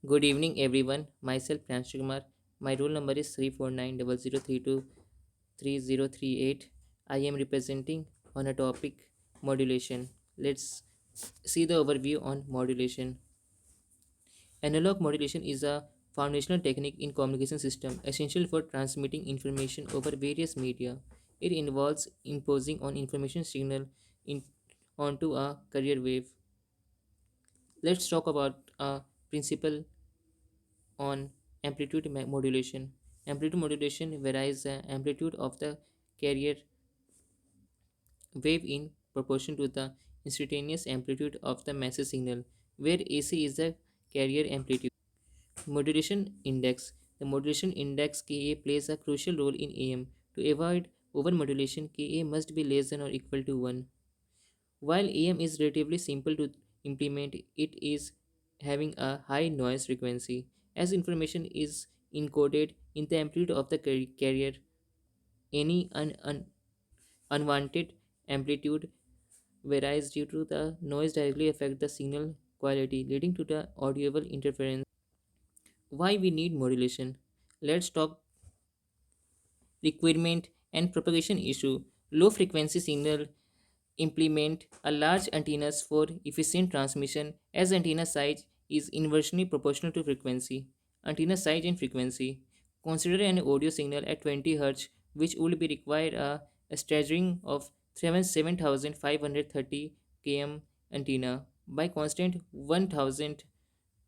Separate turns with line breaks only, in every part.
Good evening, everyone. Myself, Pransh Kumar. My roll number is 34900323038. I am representing on a topic modulation. Let's see the overview on modulation. Analog modulation is a foundational technique in communication system essential for transmitting information over various media. It involves imposing on information signal in, onto a carrier wave. Let's talk about a principle on modulation. Amplitude modulation varies the amplitude of the carrier wave in proportion to the instantaneous amplitude of the massive signal, where AC is the carrier amplitude. Modulation index. The modulation index Ka plays a crucial role in AM. To avoid overmodulation, Ka must be less than or equal to 1. While AM is relatively simple to implement, it is having a high noise frequency. As information is encoded in the amplitude of the carrier, any unwanted amplitude varies due to the noise directly affect the signal quality, leading to the audible interference. Why we need modulation? Let's talk requirement and propagation issue. Low frequency signal implement a large antennas for efficient transmission as antenna size is inversely proportional to frequency. Antenna size and frequency. Consider an audio signal at 20 Hz which would be require a staggering of 7530 km antenna by constant 1000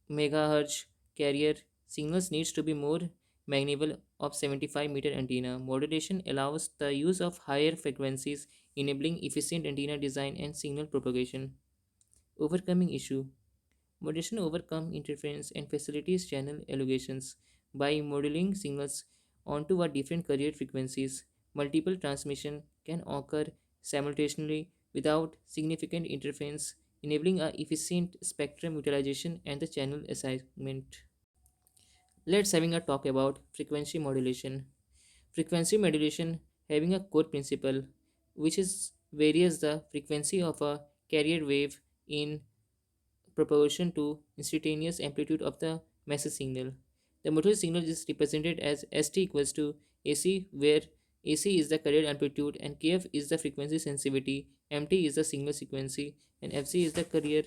megahertz carrier signals needs to be more magnable of 75-meter antenna. Modulation allows the use of higher frequencies, enabling efficient antenna design and signal propagation. Overcoming issue. Modulation overcome interference and facilitates channel allocations by modeling signals onto a different carrier frequencies. Multiple transmission can occur simultaneously without significant interference, enabling a efficient spectrum utilization and the channel assignment. Let's having a talk about frequency modulation. Frequency modulation having a core principle which is varies the frequency of a carrier wave in proportion to instantaneous amplitude of the massive signal. The motor signal is represented as St equals to AC, where AC is the carrier amplitude and Kf is the frequency sensitivity, Mt is the signal frequency, and Fc is the carrier.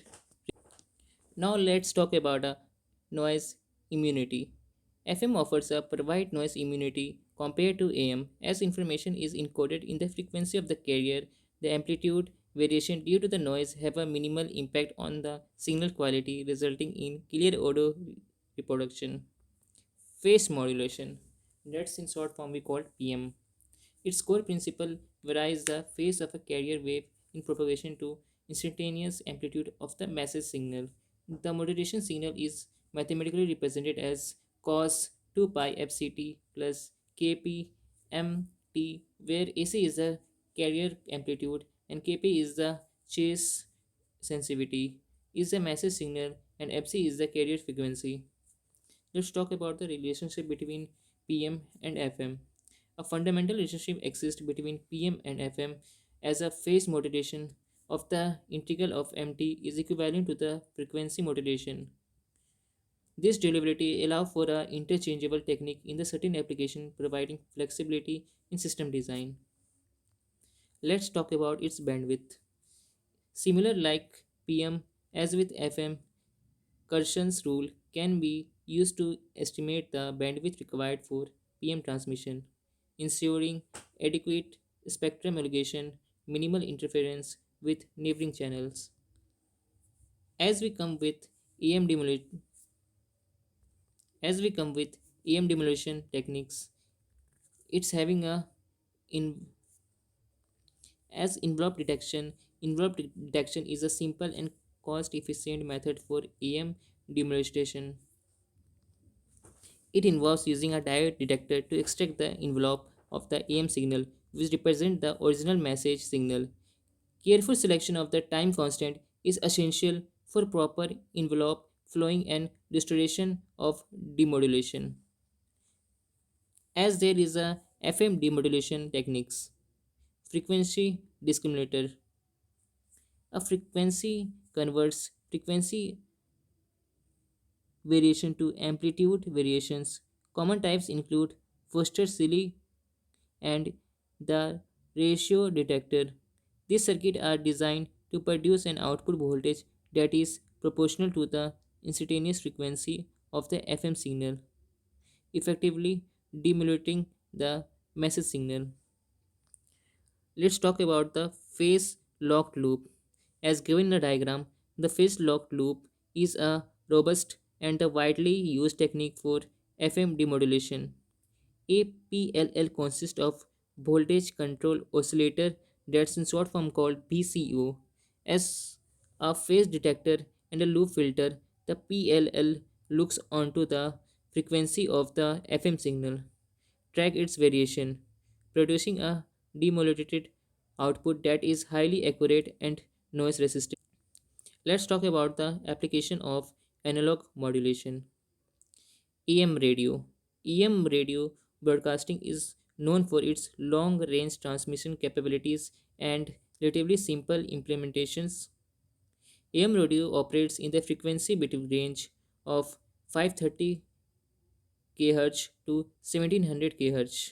Now let's talk about a noise immunity. FM offers a provide noise immunity compared to AM as information is encoded in the frequency of the carrier. The amplitude variation due to the noise have a minimal impact on the signal quality resulting in clear audio reproduction. Phase modulation. That's in short form we call PM. Its core principle varies the phase of a carrier wave in propagation to instantaneous amplitude of the massive signal. The modulation signal is mathematically represented as cos 2 pi fct plus kp mt, where AC is the carrier amplitude and kp is the chase sensitivity, is the massive signal, and fc is the carrier frequency. Let's talk about the relationship between PM and FM. A fundamental relationship exists between PM and FM as a phase modulation of the integral of MT is equivalent to the frequency modulation. This durability allows for a interchangeable technique in the certain application providing flexibility in system design. Let's talk about its bandwidth. Similar like PM as with FM, Kershan's rule can be used to estimate the bandwidth required for PM transmission, ensuring adequate spectrum allocation, minimal interference with neighboring channels. As we come with EM demolition, as we come with EM demolition techniques, it's having a in as envelope detection. Envelope detection is a simple and cost-efficient method for EM demolition. It involves using a diode detector to extract the envelope of the AM signal, which represents the original message signal. Careful selection of the time constant is essential for proper envelope flowing and restoration of demodulation. As there is a FM demodulation techniques, frequency discriminator. A frequency converts frequency variation to amplitude variations. Common types include Foster-Cili and the ratio detector. These circuits are designed to produce an output voltage that is proportional to the instantaneous frequency of the FM signal, effectively demodulating the message signal. Let's talk about the phase locked loop. As given in the diagram, the phase locked loop is a robust and a widely used technique for FM demodulation. A PLL consists of voltage control oscillator, that's in short form called VCO. As a phase detector and a loop filter, the PLL looks onto the frequency of the FM signal, track its variation, producing a demodulated output that is highly accurate and noise resistant. Let's talk about the application of analog modulation. EM radio. EM radio broadcasting is known for its long range transmission capabilities and relatively simple implementations. AM radio operates in the frequency between range of 530 kHz to 1700 kHz,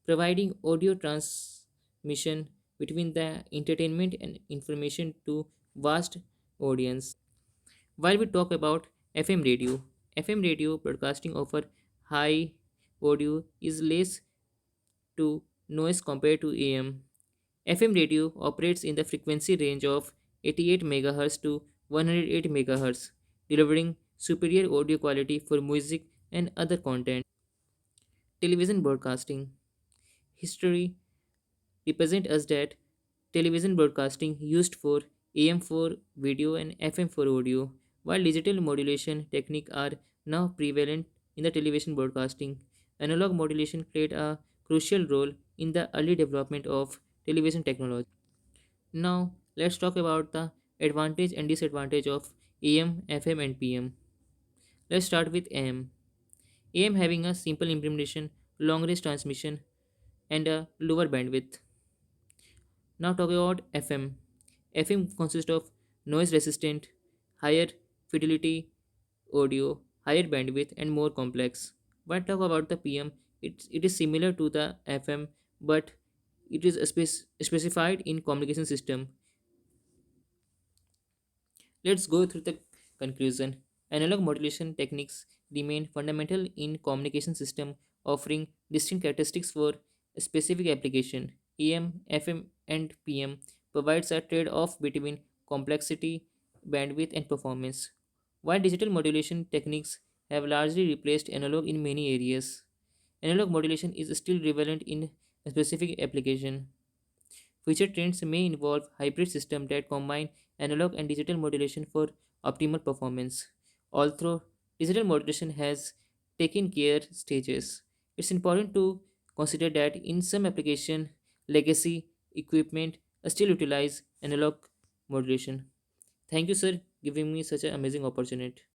providing audio transmission between the entertainment and information to vast audience. While we talk about FM radio broadcasting offer high audio is less to noise compared to AM. FM radio operates in the frequency range of 88 MHz to 108 MHz, delivering superior audio quality for music and other content. Television broadcasting history represent us that television broadcasting used for AM for video and FM for audio, while digital modulation techniques are now prevalent in the television broadcasting. Analog modulation played a crucial role in the early development of television technology. Now, let's talk about the advantage and disadvantage of AM, FM, and PM. Let's start with AM. AM having a simple implementation, long range transmission, and a lower bandwidth. Now, talking about FM. FM consists of noise resistant, higher fidelity audio, higher bandwidth, and more complex. When talk about the PM, it is similar to the FM, but it is specified in communication system. Let's go through the conclusion. Analog modulation techniques remain fundamental in communication system, offering distinct characteristics for a specific application. AM, FM, and PM provides a trade-off between complexity, bandwidth, and performance. While digital modulation techniques have largely replaced analog in many areas, analog modulation is still relevant in a specific application. Future trends may involve hybrid systems that combine analog and digital modulation for optimal performance. Although digital modulation has taken care stages, it's important to consider that in some application, legacy equipment still utilize analog modulation. Thank you, sir, giving me such an amazing opportunity.